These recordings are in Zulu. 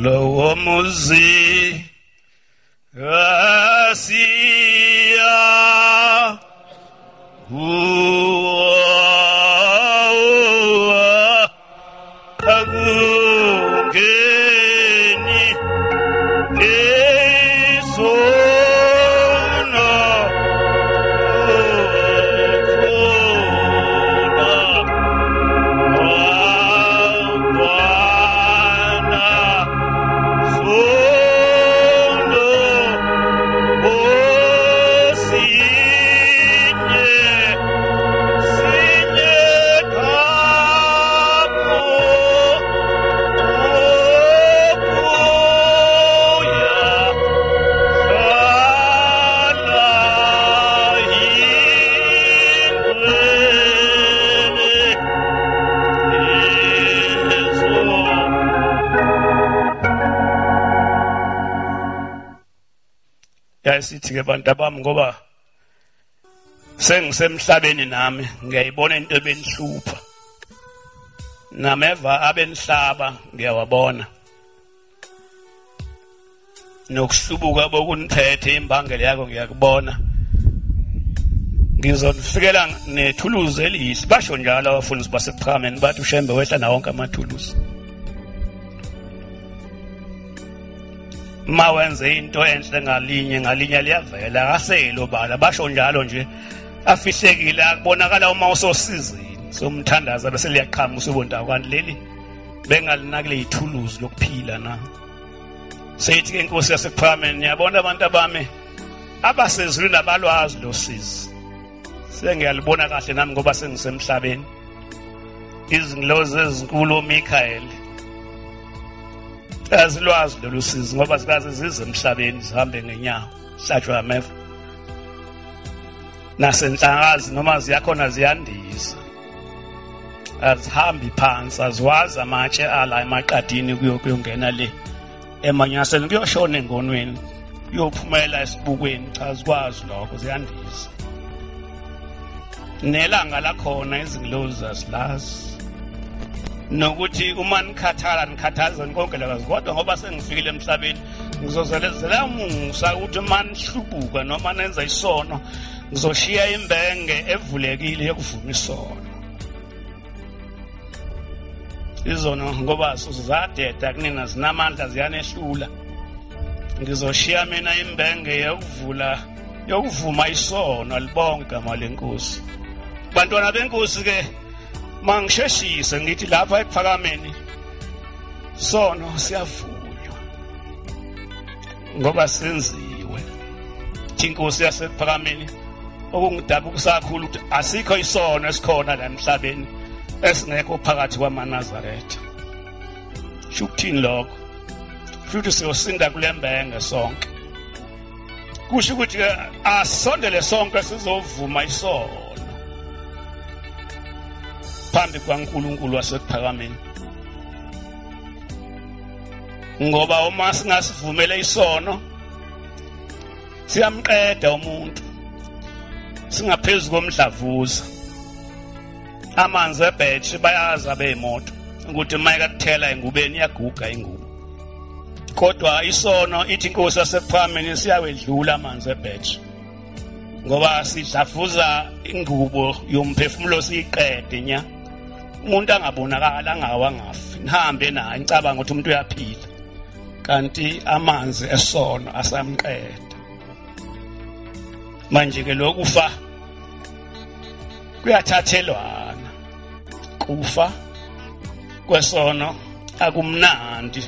Lowo muzi Asiya Agungeni isono sithi ke bantu abami ngoba sengisemhlabeni nami ngiyayibona into ebenihlupha nameva abenihlaba ngiyawabona nokuhlubuka bokuniphethe imbangela yakho ngiyakubona ngizonifikela nethuluzi elihle basho njalo abafundisi basephakameni bathi ushembe wehla na wonke amathuluzi ma wenze into enhle ngalinye liyavela akaselo bala basho njalo nje afihlekile akubonakala uma usosizini somthandaza bese liyaqhamuka usubonda kwani leli bengalinakile ithuluzi lokuphila na seyithi ke inkosi yasekuphakameni niyabona abantu abami abasezulwini abalwazi losizi sengiyalibona kahle nami ngoba sengisemhlabeni izingilozi ezinkulu oMichael azilwazi lolu sizi ngoba sikaze zize emhlabeni zihambe ngenyawo hlatshwa ameva nasenhlakazi noma ziyakhona ziyandisa azihambi phansi aziwazi amatshe ala emaqadini kuyongena le emanyaseni kuyoshona engonweni kuyophumela esibukweni cha azikwazi lokho ziyandisa nelanga lakhona izingilozi asilazi nokuthi uma nikhathaza konke lakazi kodwa ngoba sengifikile emhlabeni ngizozelezela umusa ukuthi uma nihlubuka noma nenza isono ngizoshiya imbenge evulekile yokuvuma isono izono ngoba sizadeda kunina zinamandla ziyanehlula ngizoshiya mina imbenge yokuvuma isono libonke amalenkosi bantwana benkosi ke mangisheshise ngithi lapha ekuphakameni sono siyavunywa ngoba senziwe inkosi yasekuphakameni okungidabuka kakhulu ukuthi asikho isono esikhona la emhlabeni esingekho phakathi kwaManazaretha shukuthini lokho futhi siyosinda kulembenge sonke kusho ukuthi asondele sonke sizovuma isono phambi kwaNkulunkulu wasekuphakameni ngoba uma singasivumele isono siyamqeda umuntu singaphezu komdlavuza amanzi ebhetshi bayaza beimoto ukuthi mayeka kuthela ingubeni iyaguga ingubo kodwa isono ithi inkosi yasephakameni siyawedlula amanzi ebhetshi ngoba sidlavuza ingubo yomphefumulo siyiqede nya umuntu angabonakala angafi nihambe naye ngicabanga ukuthi umuntu uyaphila kanti amanzi esono asamqeda manje ke lokufa kuyathathelwana kufa kwesono akumnandi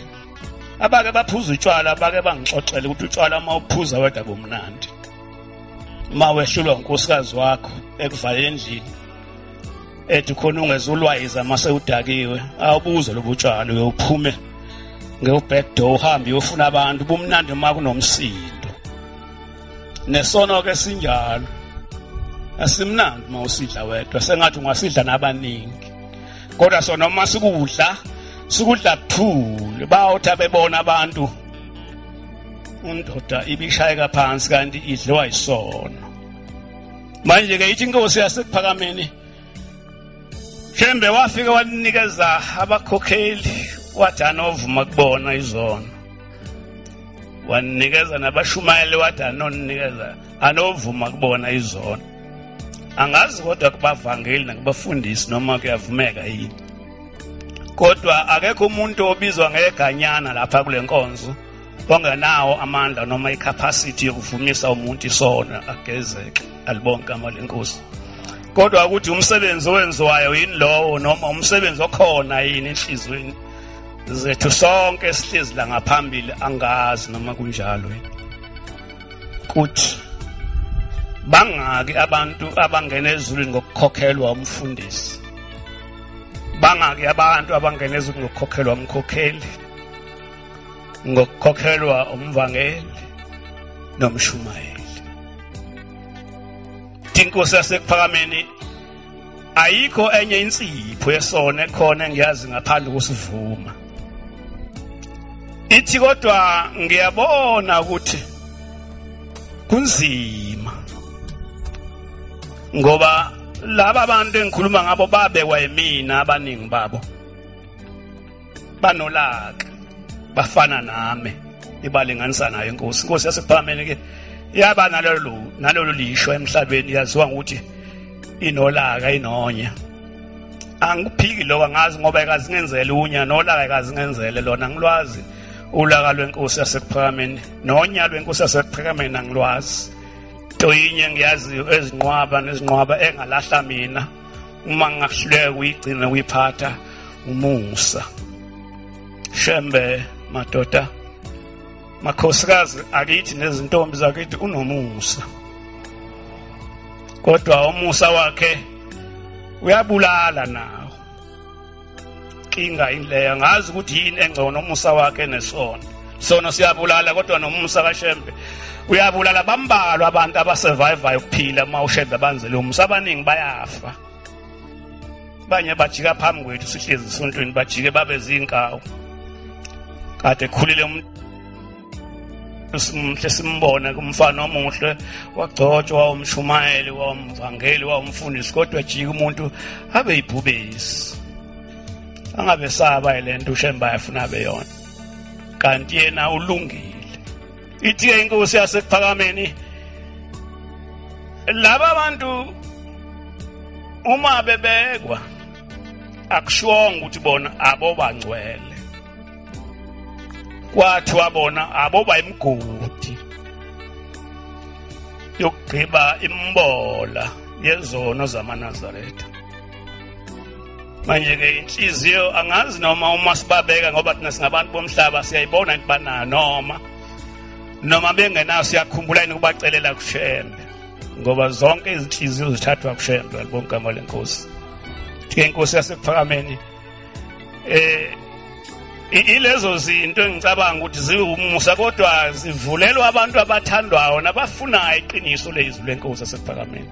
abake baphuza utshwala abake bangixoxela ukuthi utshwala uma uphuza wedwa bomnandi uma wehlulwa unkosikazi wakho ekuvalele endlini ethi khona ungezulwayiza mase udakiwe awubuze lobutshwala uyophume ngeback door uhambe uyofuna abantu bomnandi uma kunomsindo nesono ke sinjalo asimnandi mawusidla wedwa sengathi ungasidla nabaningi kodwa sona uma sikudla buthule bawotha bebona abantu undoda ibishayeka phansi kanti idliwa isono manje ke ithi inkosi yasekuphakameni Shembe wafika wanikeza abakhokheli wathi anovuma kubona izono, wanikeza nabashumayeli wathi anonikeza anovuma kubona izono. Angazi kodwa kubavangeli nakubafundisi noma kuyavumeka yini, kodwa akekho umuntu obizwa ngeganyana lapha kule nkonzo ongenawo amandla noma icapacity yokuvumisa umuntu isono agezeke. Alibonke igama lenkosi. Kodwa ukuthi umsebenzi owenziwayo yini lowo noma umsebenzi okhona yini enhlizweni zethu sonke sihlezi la ngaphambili angazi noma kunjalo yini. Kuthi bangaki abantu abangena ezulwini ngokukhokhelwa umfundisi, bangaki abantu abangena ezulwini ngokukhokhelwa umkhokheli, ngokukhokhelwa umvangeli nomshumayeli. Inkosi yasekuphakameni ayikho enye insipho yesono ekhona engiyazi ngaphandle kusivuma. Ithi kodwa ngiyabona ukuthi kunzima, ngoba laba abantu engikhuluma ngabo babekwa yimina, abaningi babo banolaka, bafana nami, ibalinganisa nayo inkosi. Inkosi yasekuphakameni ke yaba nalolu lisho emhlabeni, yaziwa ukuthi inolaka inonya. Angiphiki lokho, angazi ngoba ekazingenzele unya nolaka ekazingenzele lona ngilwazi ulaka lwenkosi yasekuphakameni nonya lwenkosi yasekuphakameni angilwazi. Toyinye ngiyazi ezinqwaba nezinqwaba engalahla mina uma ngahluleka kuyigcina kuyiphatha umusa. Shembe madoda, makhosikazi akithi nezintombi zakithi unomusa, kodwa umusa wakhe uyabulala nawo. Inkinga ileyo, ngazi ukuthi yini engcono umusa wakhe nesono. Sono siyabulala kodwa nomusa kaShembe uyabulala. Bambalwa abantu abasurvivayo ukuphila uma uShembe banzele umusa, abaningi bayafa. Banye bajika phambi kwethu sihlezi esontweni, bajike babe zinkawu. Kade khulile umuntu simhle simbona kumfana omuhle, wagcotshwa wawumshumayeli wawumvangeli wawumfundisi, kodwa jika umuntu abe yibhubesi, angabe saba lento uShembe ayafuna abe yona, kanti yena ulungile. Ithi inkosi yasekuphakameni laba abantu uma bebekwa akushongo ukuthi bona abobangcwele, kwathiwa bona abobayimgodi yokugqiba imbola yezono zamaNazaretha. Manje ke inhliziyo angazi noma uma sibabeka, ngoba thina singabantu bomhlaba siyayibona ukuthi banana noma bengenayo siyakhumbula ukubacelela kuShembe, ngoba zonke izinhliziyo zithathwa kuShembe. Alibonke igama lenkosi. Ke inkosi yasekuphakameni ilezo zinto engicabanga ukuthi ziwumusa, kodwa zivulelwa abantu abathandwayo nabafunayo iqiniso lezwi lenkosi yasekuphakameni.